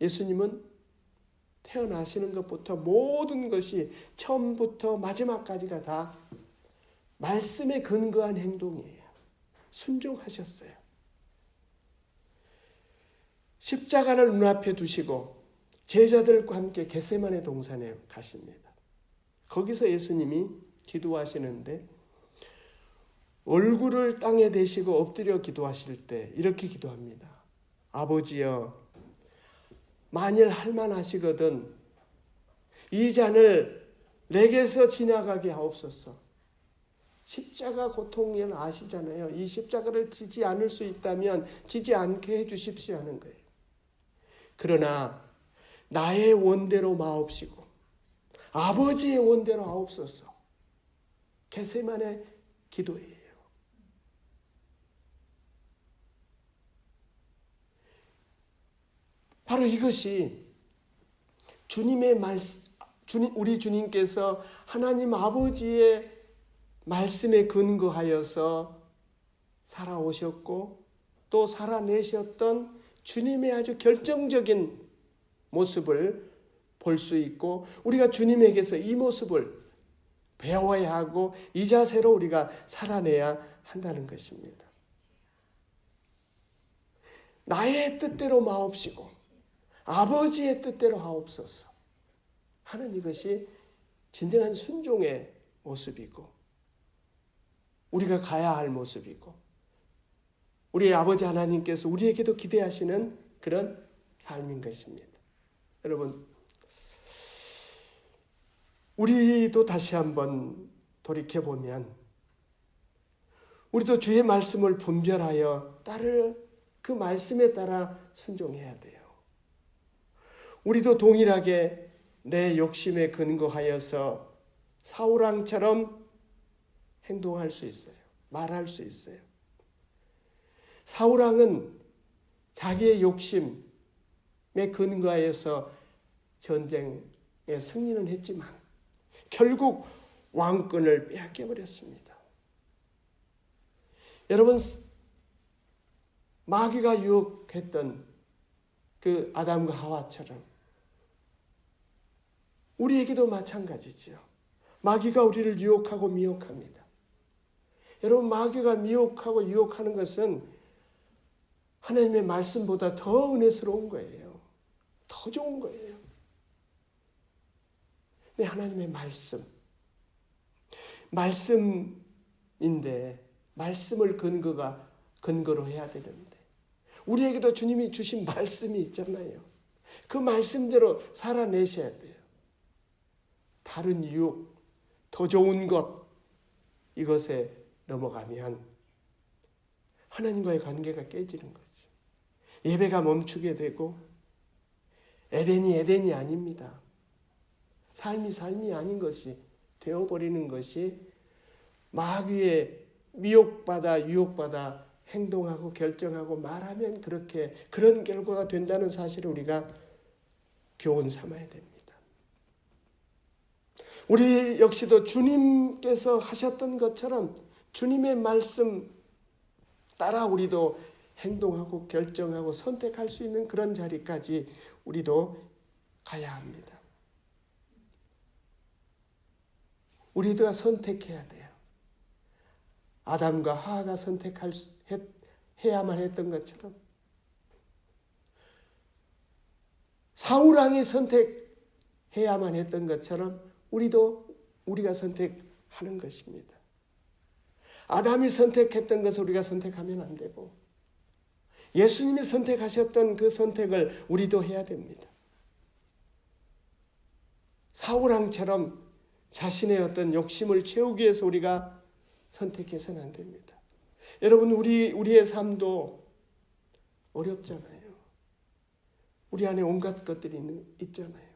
예수님은 태어나시는 것부터 모든 것이 처음부터 마지막까지가 다 말씀에 근거한 행동이에요. 순종하셨어요. 십자가를 눈앞에 두시고 제자들과 함께 겟세마네 동산에 가십니다. 거기서 예수님이 기도하시는데 얼굴을 땅에 대시고 엎드려 기도하실 때 이렇게 기도합니다. 아버지여, 만일 할만하시거든 이 잔을 내게서 지나가게 하옵소서. 십자가 고통을 아시잖아요. 이 십자가를 지지 않을 수 있다면 지지 않게 해주십시오 하는 거예요. 그러나 나의 원대로 마옵시고 아버지의 원대로 하옵소서. 겟세마네 기도예요. 바로 이것이 주님의 말씀, 우리 주님께서 하나님 아버지의 말씀에 근거하여서 살아오셨고 또 살아내셨던 주님의 아주 결정적인 모습을 볼 수 있고, 우리가 주님에게서 이 모습을 배워야 하고 이 자세로 우리가 살아내야 한다는 것입니다. 나의 뜻대로 마옵시고 아버지의 뜻대로 하옵소서 하는 이것이 진정한 순종의 모습이고 우리가 가야 할 모습이고 우리 아버지 하나님께서 우리에게도 기대하시는 그런 삶인 것입니다. 여러분, 우리도 다시 한번 돌이켜보면 우리도 주의 말씀을 분별하여 따를 그 말씀에 따라 순종해야 돼요. 우리도 동일하게 내 욕심에 근거하여서 사울왕처럼 행동할 수 있어요. 말할 수 있어요. 사울왕은 자기의 욕심에 근거하여서 전쟁에 승리는 했지만 결국 왕권을 빼앗겨버렸습니다. 여러분, 마귀가 유혹했던 그 아담과 하와처럼 우리에게도 마찬가지죠. 마귀가 우리를 유혹하고 미혹합니다. 여러분, 마귀가 미혹하고 유혹하는 것은 하나님의 말씀보다 더 은혜스러운 거예요. 더 좋은 거예요. 근데 하나님의 말씀인데 말씀을 근거로 해야 되는데 우리에게도 주님이 주신 말씀이 있잖아요. 그 말씀대로 살아내셔야 돼요. 다른 유혹, 더 좋은 것, 이것에 넘어가면 하나님과의 관계가 깨지는 거죠. 예배가 멈추게 되고 에덴이 아닙니다. 삶이 아닌 것이 되어버리는 것이 마귀의 유혹받아 행동하고 결정하고 말하면 그런 결과가 된다는 사실을 우리가 교훈 삼아야 됩니다. 우리 역시도 주님께서 하셨던 것처럼 주님의 말씀 따라 우리도 행동하고 결정하고 선택할 수 있는 그런 자리까지 우리도 가야 합니다. 우리도 선택해야 돼요. 아담과 하와가 해야만 했던 것처럼 사울왕이 선택해야만 했던 것처럼 우리가 선택하는 것입니다. 아담이 선택했던 것을 우리가 선택하면 안 되고 예수님이 선택하셨던 그 선택을 우리도 해야 됩니다. 사울왕처럼 자신의 어떤 욕심을 채우기 위해서 우리가 선택해서는 안 됩니다. 여러분, 우리의 삶도 어렵잖아요. 우리 안에 온갖 것들이 있잖아요.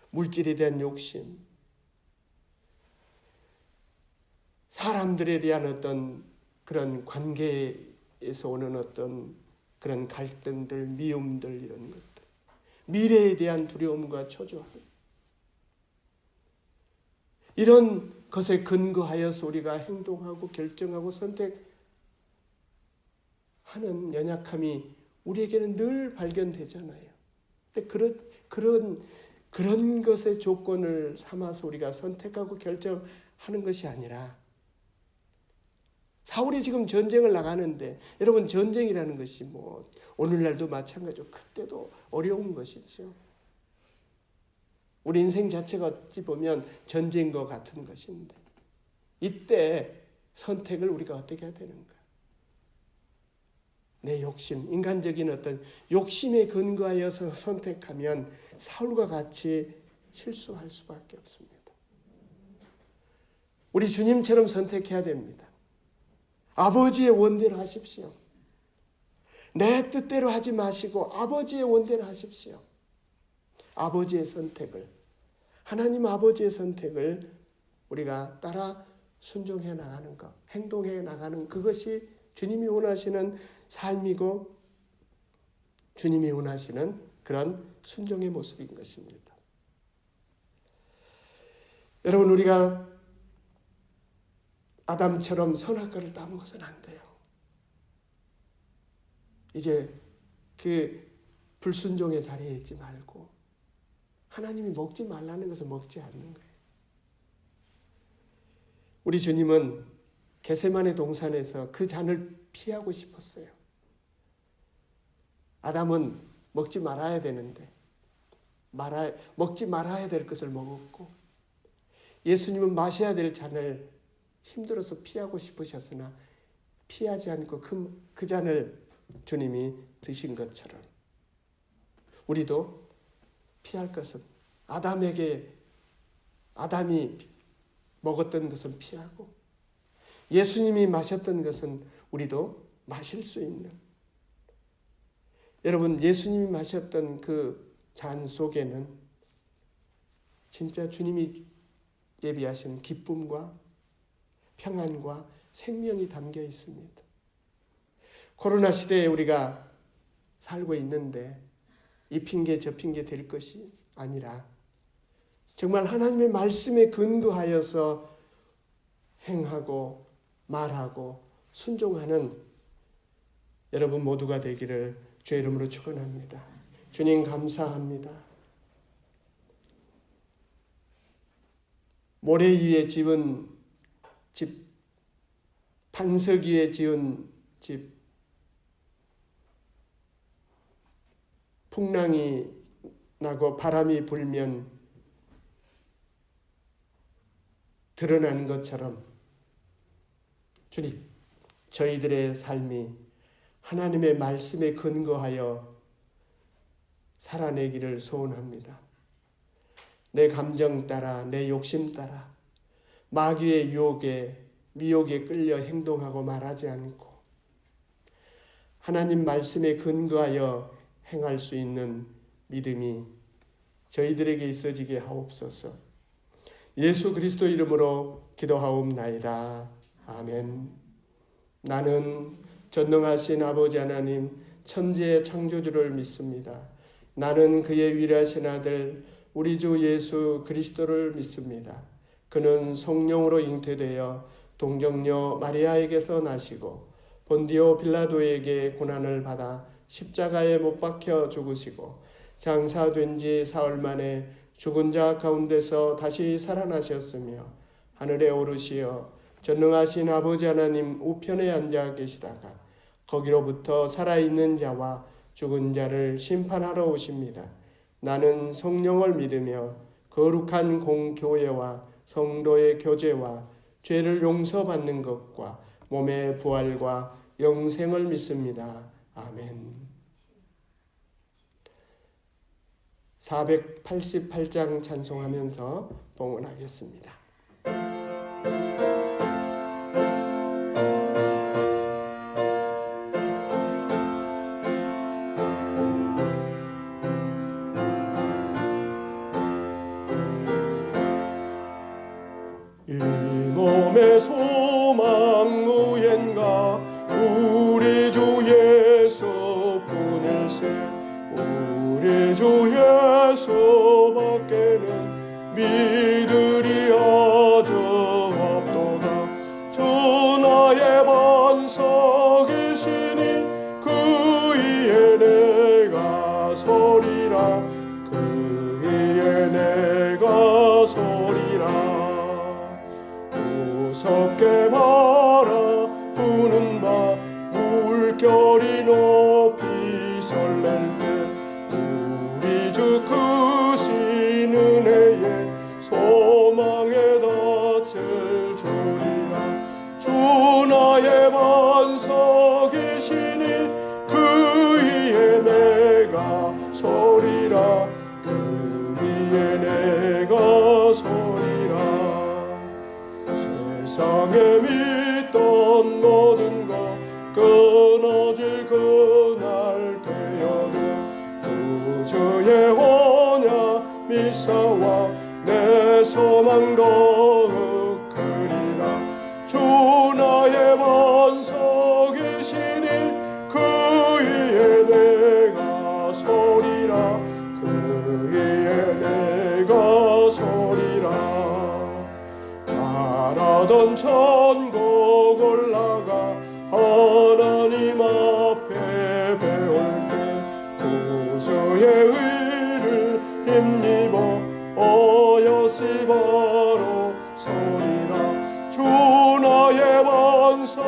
물질에 대한 욕심, 사람들에 대한 어떤 그런 관계에서 오는 어떤 그런 갈등들, 미움들, 이런 것들, 미래에 대한 두려움과 초조함, 이런 것에 근거하여서 우리가 행동하고 결정하고 선택하는 연약함이 우리에게는 늘 발견되잖아요. 근데 그런 것의 조건을 삼아서 우리가 선택하고 결정하는 것이 아니라 사울이 지금 전쟁을 나가는데 여러분, 전쟁이라는 것이 오늘날도 마찬가지고 그때도 어려운 것이죠. 우리 인생 자체가 어찌 보면 전쟁과 같은 것인데 이때 선택을 우리가 어떻게 해야 되는가? 내 욕심, 인간적인 어떤 욕심에 근거하여서 선택하면 사울과 같이 실수할 수밖에 없습니다. 우리 주님처럼 선택해야 됩니다. 아버지의 원대로 하십시오. 내 뜻대로 하지 마시고 아버지의 원대로 하십시오. 아버지의 선택을, 하나님 아버지의 선택을 우리가 따라 순종해 나가는 것, 행동해 나가는 그것이 주님이 원하시는 삶이고 주님이 원하시는 그런 순종의 모습인 것입니다. 여러분, 우리가 아담처럼 선악과를 따먹어서는 안 돼요. 이제 그 불순종의 자리에 있지 말고 하나님이 먹지 말라는 것을 먹지 않는 거예요. 우리 주님은 겟세마네 동산에서 그 잔을 피하고 싶었어요. 아담은 먹지 말아야 되는데 먹지 말아야 될 것을 먹었고, 예수님은 마셔야 될 잔을 힘들어서 피하고 싶으셨으나 피하지 않고 그 잔을 주님이 드신 것처럼 우리도 피할 것은 아담이 먹었던 것은 피하고 예수님이 마셨던 것은 우리도 마실 수 있는, 여러분, 예수님이 마셨던 그 잔 속에는 진짜 주님이 예비하신 기쁨과 평안과 생명이 담겨 있습니다. 코로나 시대에 우리가 살고 있는데 이 핑계 저 핑계 될 것이 아니라 정말 하나님의 말씀에 근거하여서 행하고 말하고 순종하는 여러분 모두가 되기를 주의 이름으로 축원합니다. 주님 감사합니다. 모래 위에 지은 집, 반석 위에 지은 집, 풍랑이 나고 바람이 불면 드러나는 것처럼 주님, 저희들의 삶이 하나님의 말씀에 근거하여 살아내기를 소원합니다. 내 감정 따라, 내 욕심 따라 마귀의 유혹에, 미혹에 끌려 행동하고 말하지 않고 하나님 말씀에 근거하여 행할 수 있는 믿음이 저희들에게 있어지게 하옵소서. 예수 그리스도 이름으로 기도하옵나이다. 아멘. 나는 전능하신 아버지 하나님, 천지의 창조주를 믿습니다. 나는 그의 위대하신 아들 우리 주 예수 그리스도를 믿습니다. 그는 성령으로 잉태되어 동정녀 마리아에게서 나시고 본디오 빌라도에게 고난을 받아 십자가에 못 박혀 죽으시고 장사된 지 사흘 만에 죽은 자 가운데서 다시 살아나셨으며 하늘에 오르시어 전능하신 아버지 하나님 우편에 앉아 계시다가 거기로부터 살아있는 자와 죽은 자를 심판하러 오십니다. 나는 성령을 믿으며 거룩한 공교회와 성도의 교제와 죄를 용서받는 것과 몸의 부활과 영생을 믿습니다. 아멘. 488장 찬송하면서 봉헌하겠습니다. 이 몸의 소망 무엔가 우리 주 예수뿐일세. 우리 주 예수밖에는 믿으리 아주 없도다. 주 나의 반석이시니 그 위에 내가 서리라. 그 위에 내가 서리라. 무섭게 바라보는 바 물결이 높이 설렐 때 우리 주 크신 은혜에 소망에 닿을 줄이라. 주 나의 반석이시니 그 위에 내가 서리라. 그 위에 내가 서리라. 세상에 믿던 모든 것 끊어질 그날 되어도 구주의 언약 미사와 내 소망 더욱하리라. 주 나의 반석이시니 그 위에 내가 서리라.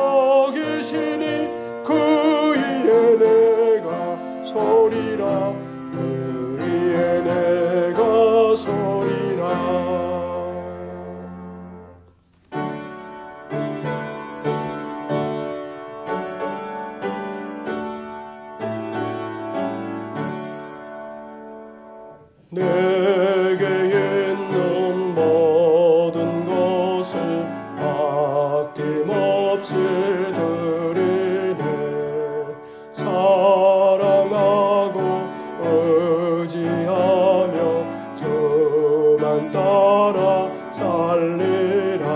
여기시니 그 위에 내가 서리라 그 위에 내가 서리라. 내게 있는 모든 것을 아낌없이 드리네. 사랑하고 의지하며 주만 따라 살리라.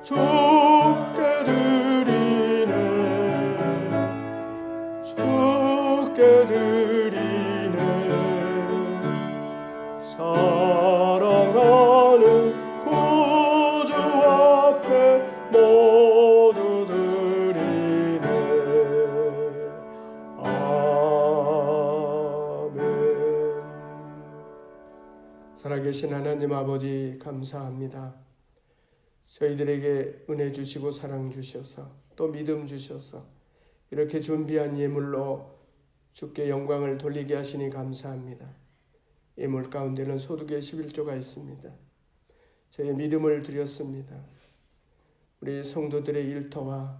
주께 드리네. 주께 드리네. 사랑하는 구주 앞에 모두 드리네. 아멘. 살아계신 하나님 아버지 감사합니다. 저희들에게 은혜 주시고 사랑 주셔서 또 믿음 주셔서 이렇게 준비한 예물로 주께 영광을 돌리게 하시니 감사합니다. 예물 가운데는 소득의 11조가 있습니다. 저의 믿음을 드렸습니다. 우리 성도들의 일터와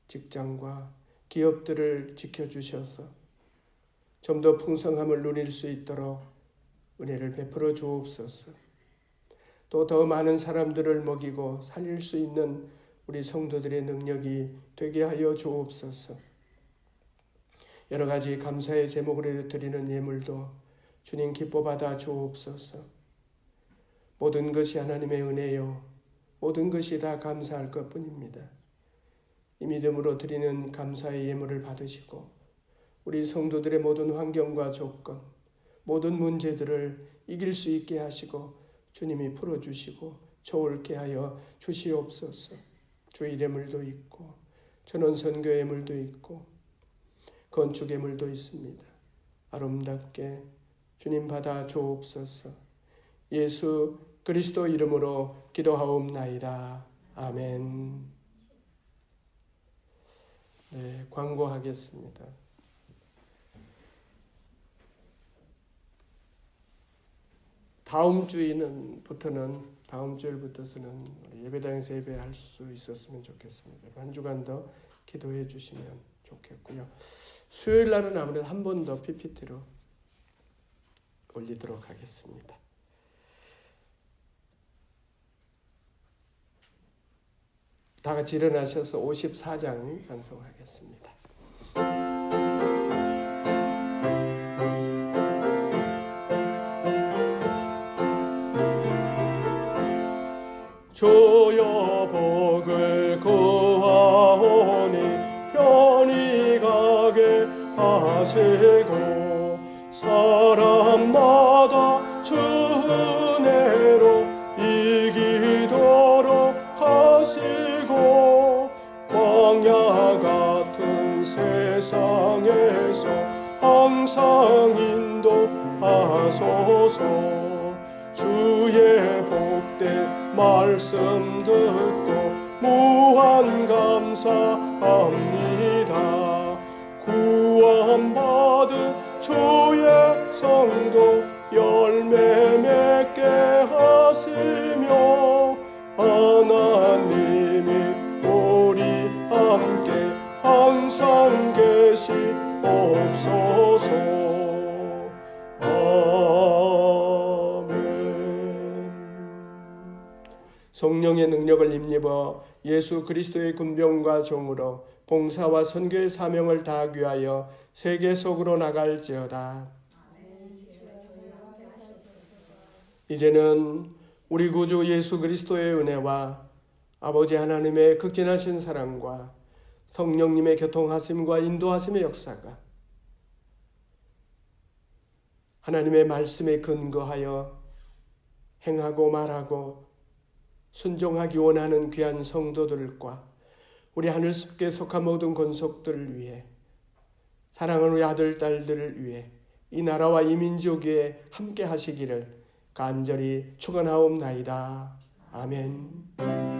직장과 기업들을 지켜주셔서 좀 더 풍성함을 누릴 수 있도록 은혜를 베풀어 주옵소서. 또 더 많은 사람들을 먹이고 살릴 수 있는 우리 성도들의 능력이 되게 하여 주옵소서. 여러 가지 감사의 제목으로 드리는 예물도 주님 기뻐 받아 주옵소서. 모든 것이 하나님의 은혜요 모든 것이 다 감사할 것뿐입니다. 이 믿음으로 드리는 감사의 예물을 받으시고 우리 성도들의 모든 환경과 조건, 모든 문제들을 이길 수 있게 하시고 주님이 풀어주시고 좋을게 하여 주시옵소서. 주 예물도 있고 전원선교 예물도 있고 건축 예물도 있습니다. 아름답게 주님 받아 주옵소서. 예수 그리스도 이름으로 기도하옵나이다. 아멘. 네, 광고하겠습니다. 다음 주일부터는 예배당에서 예배할 수 있었으면 좋겠습니다. 한 주간 더 기도해 주시면 좋겠고요. 수요일 날은 아무래도 한 번 더 PPT로 올리도록 하겠습니다. 다 같이 일어나셔서 54장 찬송하겠습니다. 주여 복을 구하오니 편히 가게 하시고 사람마다 주 은혜로 이기도록 하시고 광야 같은 세상에서 항상 인도하소서. 주의 복된 말씀 듣고 무한 감사합니다. 구원받은 주의 성도 열매 맺게 하시며 하나님이 우리 함께 항상 계시옵소서. 성령의 능력을 힘입어 예수 그리스도의 군병과 종으로 봉사와 선교의 사명을 다하기 위하여 세계 속으로 나갈지어다. 이제는 우리 구주 예수 그리스도의 은혜와 아버지 하나님의 극진하신 사랑과 성령님의 교통하심과 인도하심의 역사가 하나님의 말씀에 근거하여 행하고 말하고 순종하기 원하는 귀한 성도들과 우리 하늘숲에 속한 모든 권속들을 위해 사랑하는 우리 아들 딸들을 위해 이 나라와 이 민족 위에 함께 하시기를 간절히 축원하옵나이다. 아멘.